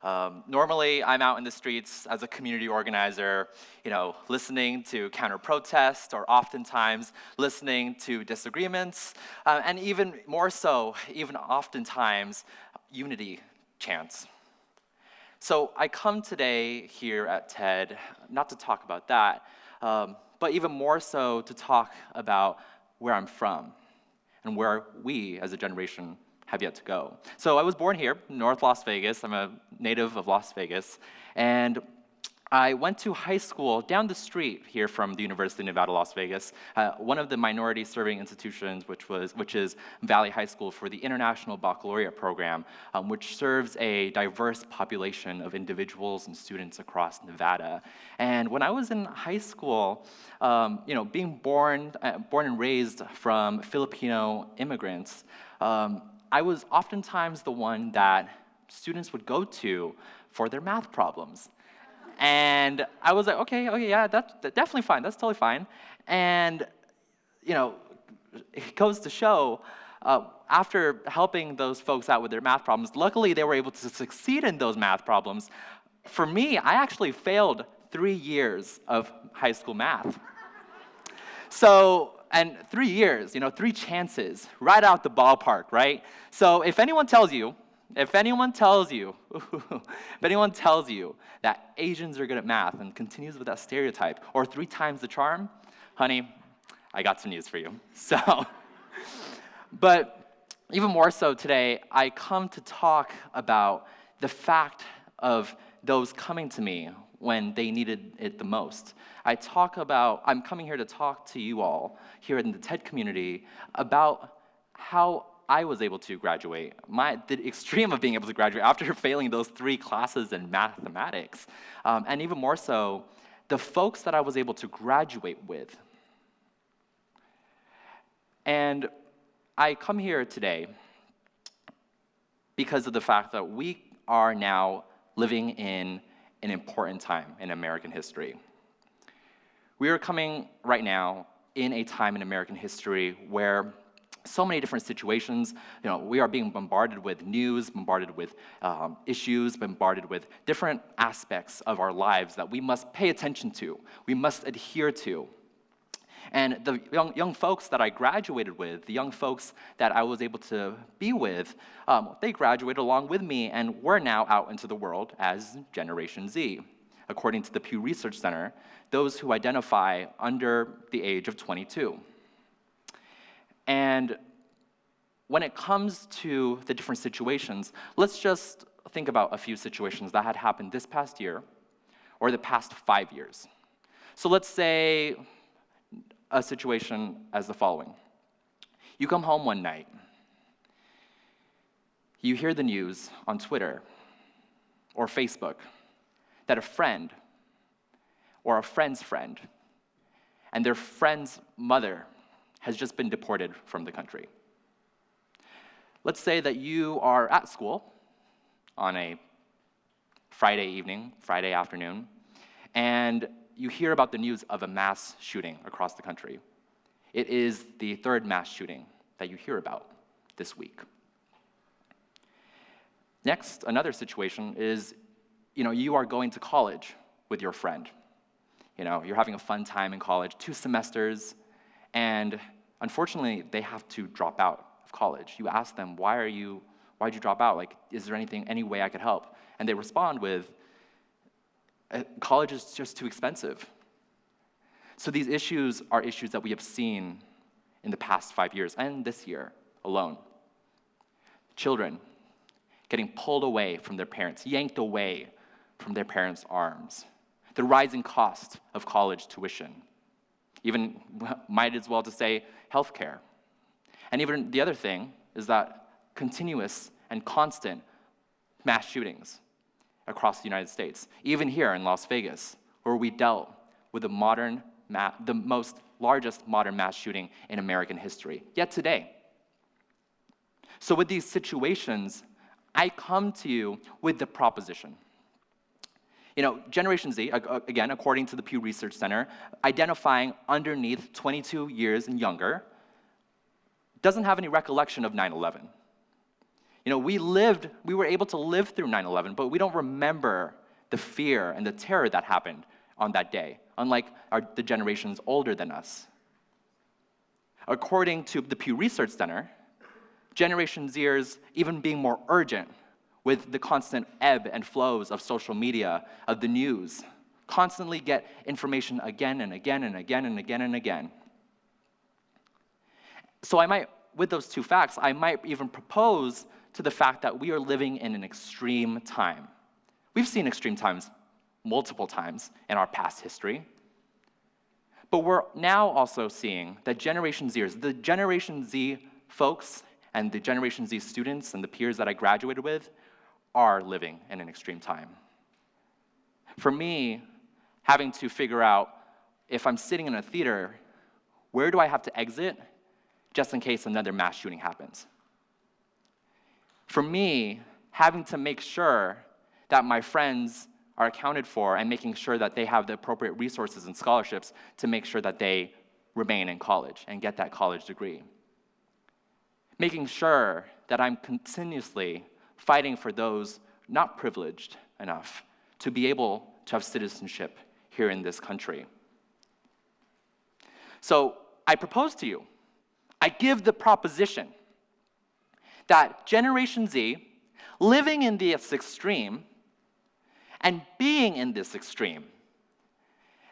Normally, I'm out in the streets as a community organizer, listening to counter-protests or oftentimes listening to disagreements, and even more so, even oftentimes, unity chants. So I come today here at TED not to talk about that, but even more so to talk about where I'm from and where we as a generation have yet to go. So I was born here, North Las Vegas. I'm a native of Las Vegas, and I went to high school down the street here from the University of Nevada, Las Vegas, one of the minority-serving institutions, which is Valley High School for the International Baccalaureate program, which serves a diverse population of individuals and students across Nevada. And when I was in high school, being born and raised from Filipino immigrants, I was oftentimes the one that students would go to for their math problems. And I was like, okay, yeah, that's definitely fine, that's totally fine. And, it goes to show, after helping those folks out with their math problems, luckily they were able to succeed in those math problems. For me, I actually failed 3 years of high school math. And 3 years, 3 chances, right out the ballpark, right? So if anyone tells you that Asians are good at math and continues with that stereotype, or 3 times the charm, honey, I got some news for you. But even more so today, I come to talk about the fact of those coming to me when they needed it the most. I'm coming here to talk to you all here in the TED community about how I was able to graduate, the extreme of being able to graduate after failing those 3 classes in mathematics, and even more so, the folks that I was able to graduate with. And I come here today because of the fact that we are now living in an important time in American history. We are coming right now in a time in American history where so many different situations, we are being bombarded with news, bombarded with issues, bombarded with different aspects of our lives that we must pay attention to, we must adhere to. And the young folks that I graduated with, the young folks that I was able to be with, they graduated along with me, and we're now out into the world as Generation Z. According to the Pew Research Center, those who identify under the age of 22. And when it comes to the different situations, let's just think about a few situations that had happened this past year or the past 5 years. So let's say a situation as the following. You come home one night, you hear the news on Twitter or Facebook that a friend or a friend's friend and their friend's mother has just been deported from the country. Let's say that you are at school on a Friday evening, Friday afternoon, and you hear about the news of a mass shooting across the country. It is the 3rd mass shooting that you hear about this week. Next, another situation is, you are going to college with your friend. You're having a fun time in college, 2 semesters, and unfortunately, they have to drop out of college. You ask them, why'd you drop out? Is there any way I could help? And they respond with, college is just too expensive. So these issues are issues that we have seen in the past 5 years and this year alone. Children getting pulled away from their parents, yanked away from their parents' arms. The rising cost of college tuition. Even might as well to say healthcare. And even the other thing is that continuous and constant mass shootings across the United States, even here in Las Vegas, where we dealt with the most largest modern mass shooting in American history, yet today. So with these situations, I come to you with the proposition. Generation Z, again, according to the Pew Research Center, identifying underneath 22 years and younger, doesn't have any recollection of 9/11. We were able to live through 9/11, but we don't remember the fear and the terror that happened on that day, unlike the generations older than us. According to the Pew Research Center, Generation Zers even being more urgent with the constant ebb and flows of social media, of the news, constantly get information again and again and again and again and again. So with those two facts, I might even propose to the fact that we are living in an extreme time. We've seen extreme times multiple times in our past history. But we're now also seeing that Generation Zers, the Generation Z folks and the Generation Z students and the peers that I graduated with, are living in an extreme time. For me, having to figure out if I'm sitting in a theater, where do I have to exit just in case another mass shooting happens? For me, having to make sure that my friends are accounted for and making sure that they have the appropriate resources and scholarships to make sure that they remain in college and get that college degree. Making sure that I'm continuously fighting for those not privileged enough to be able to have citizenship here in this country. So I propose to you, I give the proposition that Generation Z, living in this extreme and being in this extreme,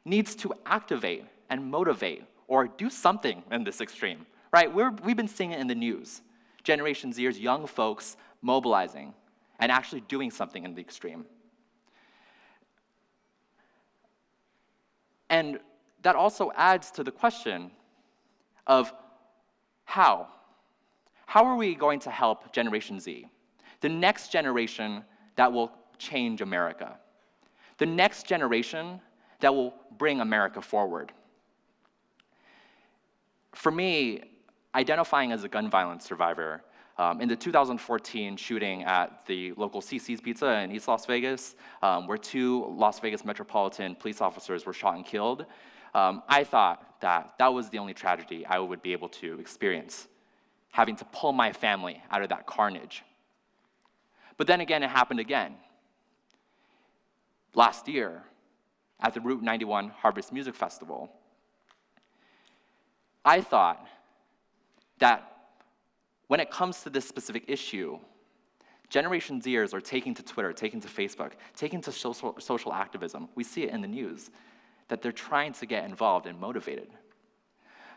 needs to activate and motivate or do something in this extreme, right? We've been seeing it in the news. Generation Zers, young folks mobilizing and actually doing something in the extreme. And that also adds to the question of how. How are we going to help Generation Z, the next generation that will change America, the next generation that will bring America forward? For me, identifying as a gun violence survivor, in the 2014 shooting at the local CC's Pizza in East Las Vegas, where 2 Las Vegas Metropolitan police officers were shot and killed, I thought that was the only tragedy I would be able to experience, having to pull my family out of that carnage. But then again, it happened again. Last year, at the Route 91 Harvest Music Festival, I thought that when it comes to this specific issue, Generation Zers are taking to Twitter, taking to Facebook, taking to social activism. We see it in the news, that they're trying to get involved and motivated.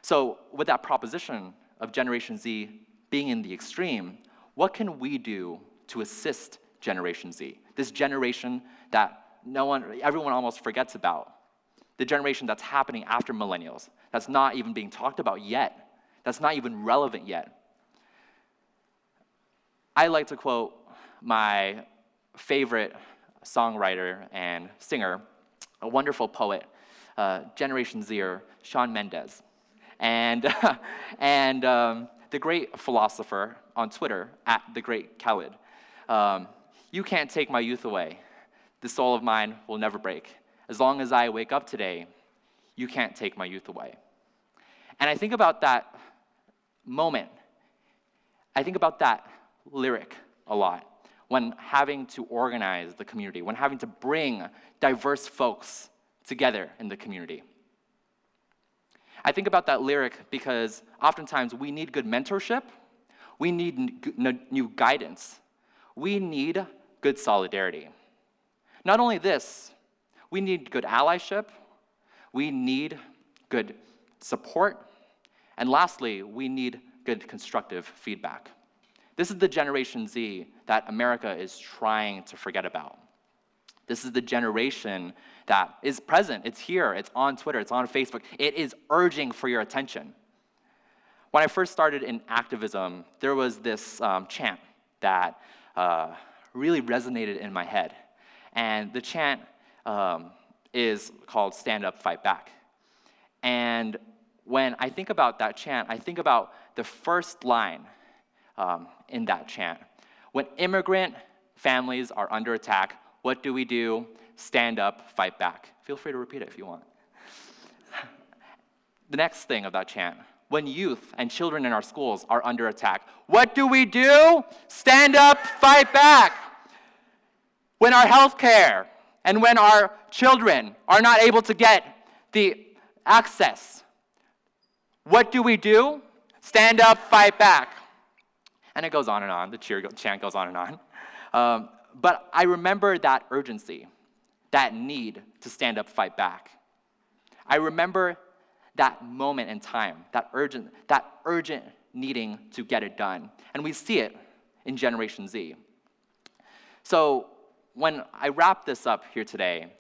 So with that proposition of Generation Z being in the extreme, what can we do to assist Generation Z? This generation that everyone almost forgets about. The generation that's happening after millennials, that's not even being talked about yet, that's not even relevant yet. I like to quote my favorite songwriter and singer, a wonderful poet, Generation Zer, Shawn Mendes, and the great philosopher on Twitter, @TheGreatKhaled. You can't take my youth away. The soul of mine will never break. As long as I wake up today, you can't take my youth away. And I think about that moment. I think about that lyric a lot when having to organize the community, when having to bring diverse folks together in the community. I think about that lyric because oftentimes we need good mentorship, we need new guidance, we need good solidarity. Not only this, we need good allyship, we need good support, and lastly, we need good constructive feedback. This is the Generation Z that America is trying to forget about. This is the generation that is present, it's here, it's on Twitter, it's on Facebook, it is urging for your attention. When I first started in activism, there was this chant that really resonated in my head. And the chant is called "Stand Up, Fight Back." And when I think about that chant, I think about the first line in that chant. When immigrant families are under attack, what do? Stand up, fight back. Feel free to repeat it if you want. The next thing of that chant, when youth and children in our schools are under attack, what do? Stand up, fight back. When our healthcare and when our children are not able to get the access, what do? Stand up, fight back. And it goes on and on. The chant goes on and on. But I remember that urgency, that need to stand up, fight back. I remember that moment in time, that urgent needing to get it done. And we see it in Generation Z. So when I wrap this up here today,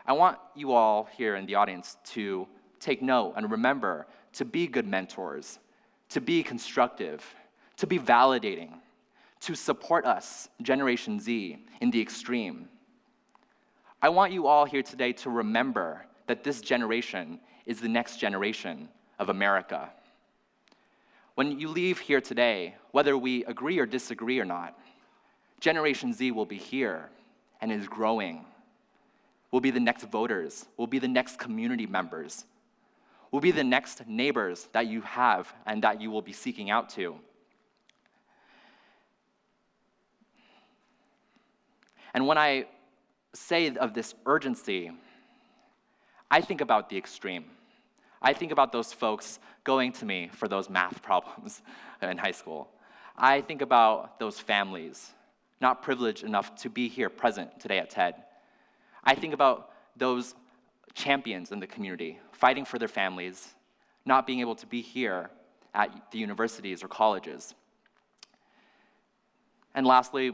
I want you all here in the audience to take note and remember to be good mentors, to be constructive, to be validating, to support us, Generation Z, in the extreme. I want you all here today to remember that this generation is the next generation of America. When you leave here today, whether we agree or disagree or not, Generation Z will be here and is growing. We'll be the next voters. We'll be the next community members. We'll be the next neighbors that you have and that you will be seeking out to. And when I say of this urgency, I think about the extreme. I think about those folks going to me for those math problems in high school. I think about those families not privileged enough to be here present today at TED. I think about those champions in the community fighting for their families, not being able to be here at the universities or colleges. And lastly,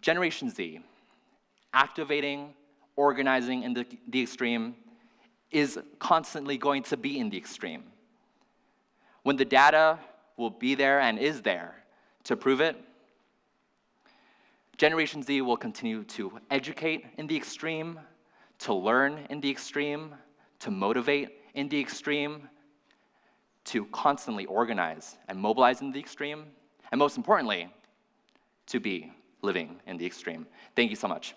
Generation Z, activating, organizing in the extreme, is constantly going to be in the extreme. When the data will be there and is there to prove it, Generation Z will continue to educate in the extreme, to learn in the extreme, to motivate in the extreme, to constantly organize and mobilize in the extreme, and most importantly, to be living in the extreme. Thank you so much.